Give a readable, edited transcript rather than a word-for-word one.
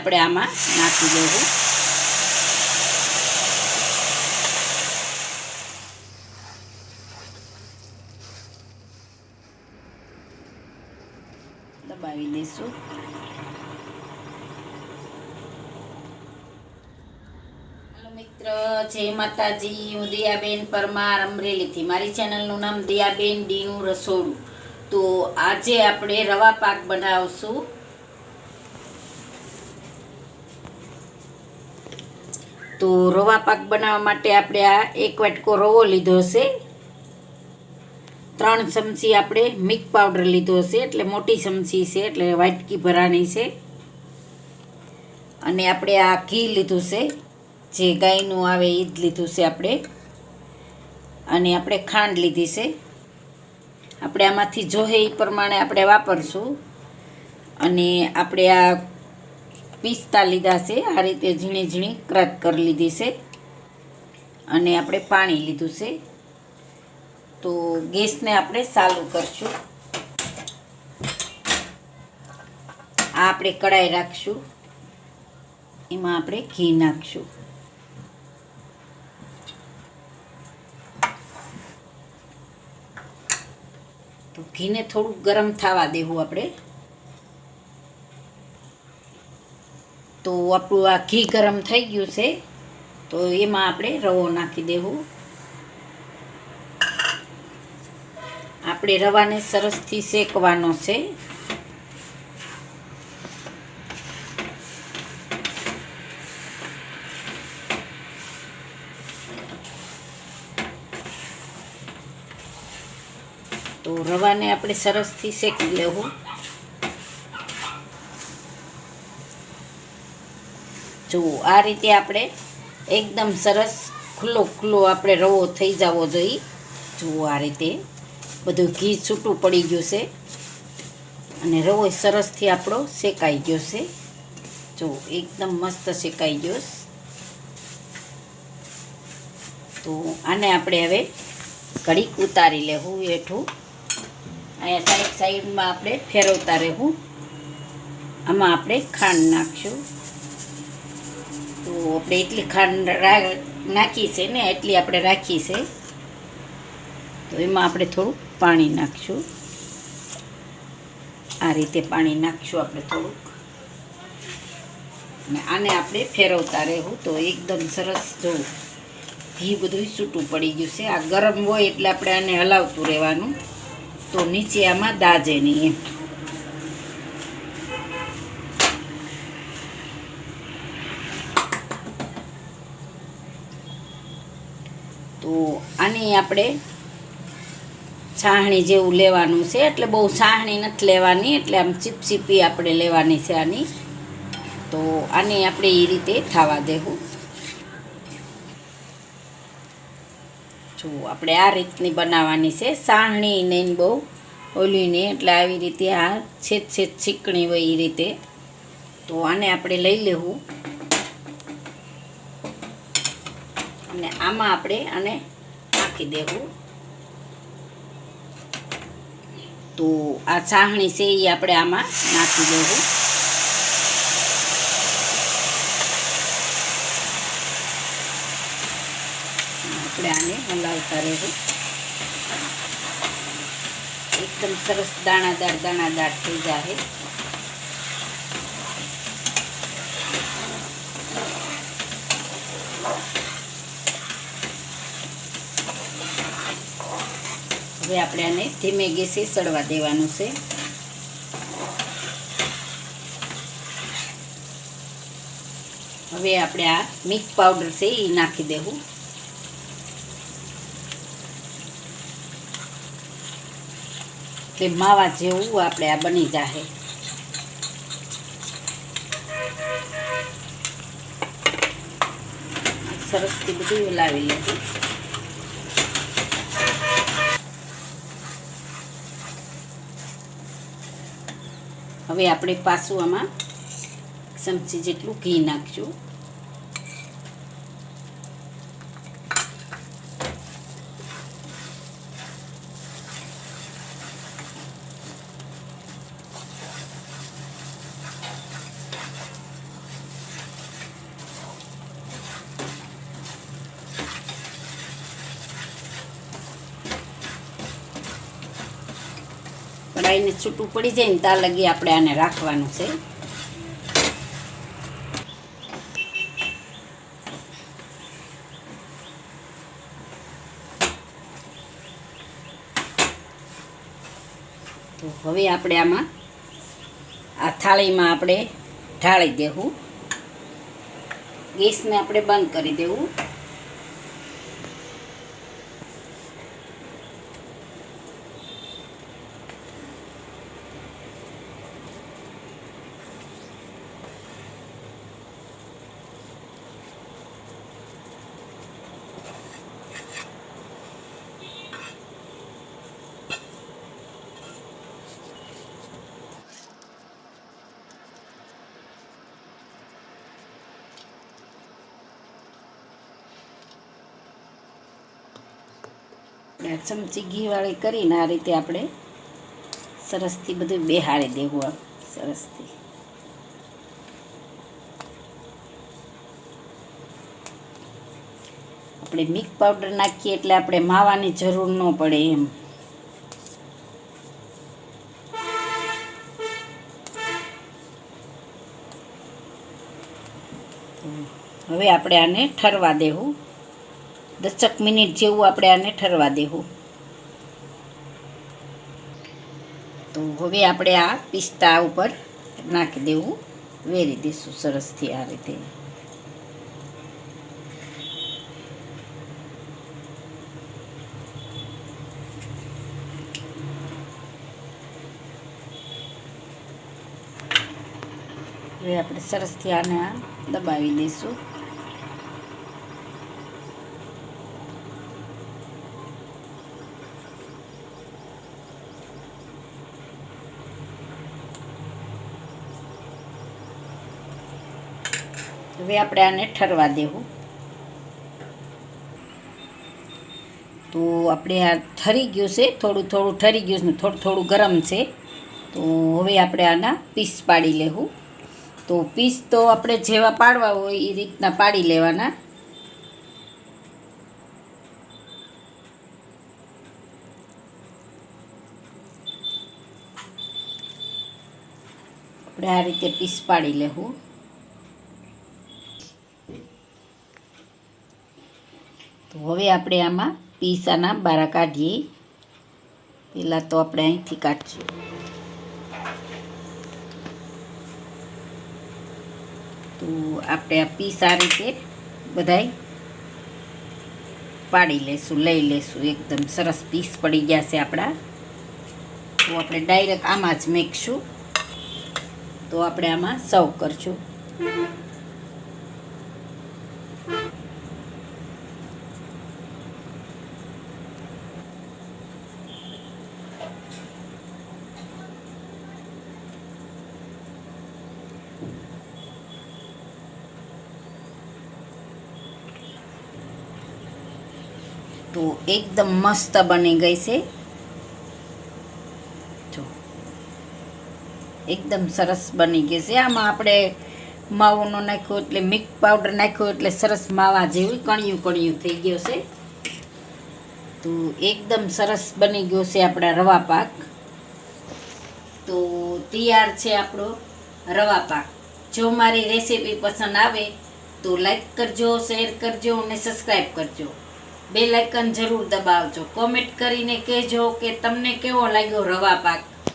આપણે આમાં નાખી દેવું. દબાવી દઈશું. હેલો મિત્ર, જય માતાજી. હું દિયાબેન પરમાર, અમરેલીથી. મારી ચેનલનું નામ દિયાબેન ડીનું રસોડું. તો આજે આપણે રવા પાક બનાવશું. તો રવા પાક બનાવવા માટે આપણે આ 1 વાટકો રવો લીધો છે. 3 ચમચી આપણે મિલ્ક પાવડર લીધો છે, એટલે મોટી ચમચી છે, એટલે વાટકી ભરાણી છે. અને આપણે આ ઘી લીધું છે, જે ગાયનું આવે એ જ લીધું છે આપણે. અને આપણે ખાંડ લીધી છે. આપણે આમાંથી જોઈએ એ પ્રમાણે આપણે વાપરશું. અને આપણે આ પિસ્તા લીધા છે, આ રીતે ઝીણી ઝીણી ક્રશ કરી લીધી છે. અને આપણે પાણી લીધું છે. તો ગેસને આપણે ચાલુ કરશું. આ આપણે કઢાઈ રાખશું, એમાં આપણે ઘી નાખશું. તો ઘીને થોડું ગરમ થવા દેવું આપણે. તો આપણું આ ઘી ગરમ થઈ ગયું છે, તો એમાં આપણે રવો નાખી દેવું. આપણે રવાને સરસથી શેકવાનો છે. તો રવાને આપણે સરસથી શેકી લેવું. જો આ રીતે આપણે એકદમ સરસ ખુલ્લો ખુલ્લો આપણે રવો થઈ જવો જોઈએ. જુઓ આ રીતે બધું ઘી છૂટું પડી ગયું છે અને રવો સરસથી આપણો શેકાઈ ગયો છે. જો એકદમ મસ્ત શેકાઈ ગયો. તો આને આપણે હવે ઘડીક ઉતારી લેવું હેઠું. અહીંયા સાઈડમાં આપણે ફેરવતા રહેવું. આમાં આપણે ખાંડ નાખશું. તો આપણે એટલી ખાંડ નાખી છે ને, એટલી આપણે રાખી છે. તો એમાં આપણે થોડું પાણી નાખશું. આ રીતે પાણી નાખશું આપણે થોડુંક. અને આને આપણે ફેરવતા રહેવું. તો એકદમ સરસ જો ઘી બધું છૂટું પડી ગયું છે. આ ગરમ હોય એટલે આપણે આને હલાવતું રહેવાનું, તો નીચે આમાં દાજે નહીં એમ. તો આની આપણે છાહણી જેવું લેવાનું છે, એટલે બહુ છાહણી નથી લેવાની, એટલે આમ ચીપચીપી આપણે લેવાની છે આની. તો આને આપણે એ રીતે થવા દેવું. જો આપણે આ રીતની બનાવવાની છે. છાહણી નહીં બહુ ઓલીને, એટલે આવી રીતે આ છેદ ચીકણી હોય એ રીતે. તો આને આપણે લઈ લેવું. અને આમાં આપણે આને નાખી દેવું. તો આ છાહણી છે એ આપણે આમાં નાખી દેવું. આપણે આને હલાવતા રહેવું. એકદમ સરસ દાણાદાર થઈ જાય. હવે આપણે આને ધીમે ગેસે સળવા દેવાનું છે. હવે આપણે આ મિલ્ક પાવડર છે એ નાખી દેવું. એટલે માવા જેવું આપણે આ બની જાય. સરસથી બધું હલાવી લેવું. હવે આપણે પાછું આમાં ચમચી જેટલું ઘી નાખશું. ગાયને છૂટું પડી જાય ને ત્યાં લગી આપણે આને રાખવાનું છે. તો હવે આપણે આમાં આ થાળીમાં આપણે ઢાળી દેવું. ગેસને આપણે બંધ કરી દેવું. ચમચી ઘીવાળી કરીને આ રીતે આપણે સરસથી બધું બેહાડી દેવું. સરસથી આપણે મિલ્ક પાવડર નાખીએ એટલે આપણે માવાની જરૂર ન પડે એમ. હવે આપણે આને ઠરવા દેવું. 10 મિનિટ જેવું આપણે આને ઠરવા દેવું. તો હવે આપણે આ પિસ્તા ઉપર નાખી દેવું. વેરી દઈશું સરસથી આ રીતે. હવે આપણે સરસથી આને દબાવી દઈશું. હવે આપણે આને ઠરવા દેવું. તો આપણે આ ઠરી ગયું છે, થોડું થોડું ઠરી ગયું છે, થોડું થોડું ગરમ છે. તો હવે આપણે આના પીસ પાડી લેવું. તો પીસ તો આપણે જેવા પાડવા હોય એ રીતના પાડી લેવાના. આપણે આ રીતે પીસ પાડી લેવું. તો હવે આપણે આમાં પીસાના બારા કાઢીએ. પહેલાં તો આપણે અહીંથી કાઢીશું. તો આપણે આ પીસ આ રીતે બધાય પાડી લેશું, લઈ લેશું. એકદમ સરસ પીસ પડી ગયા છે આપણા. તો આપણે ડાયરેક્ટ આમાં જ મેકશું. તો આપણે આમાં સર્વ કરશું. તો એકદમ મસ્ત બની ગઈ છે. જો એકદમ સરસ બની ગઈ છે. આમાં આપણે માવાનો નાખ્યો એટલે મિલ્ક પાવડર નાખ્યો એટલે સરસ માવા જેવું કણિયું કણિયું થઈ ગયો છે. તો એકદમ સરસ બની ગયો છે આપણા રવા પાક. તો તૈયાર છે આપણો રવા પાક. જો મારી રેસીપી પસંદ આવે તો લાઈક કરજો, શેર કરજો અને સબસ્ક્રાઈબ કરજો. બેલ આઇકન જરૂર દબાવજો. કોમેન્ટ કરીને કહેજો કે તમને કેવો લાગ્યો રવા પાક.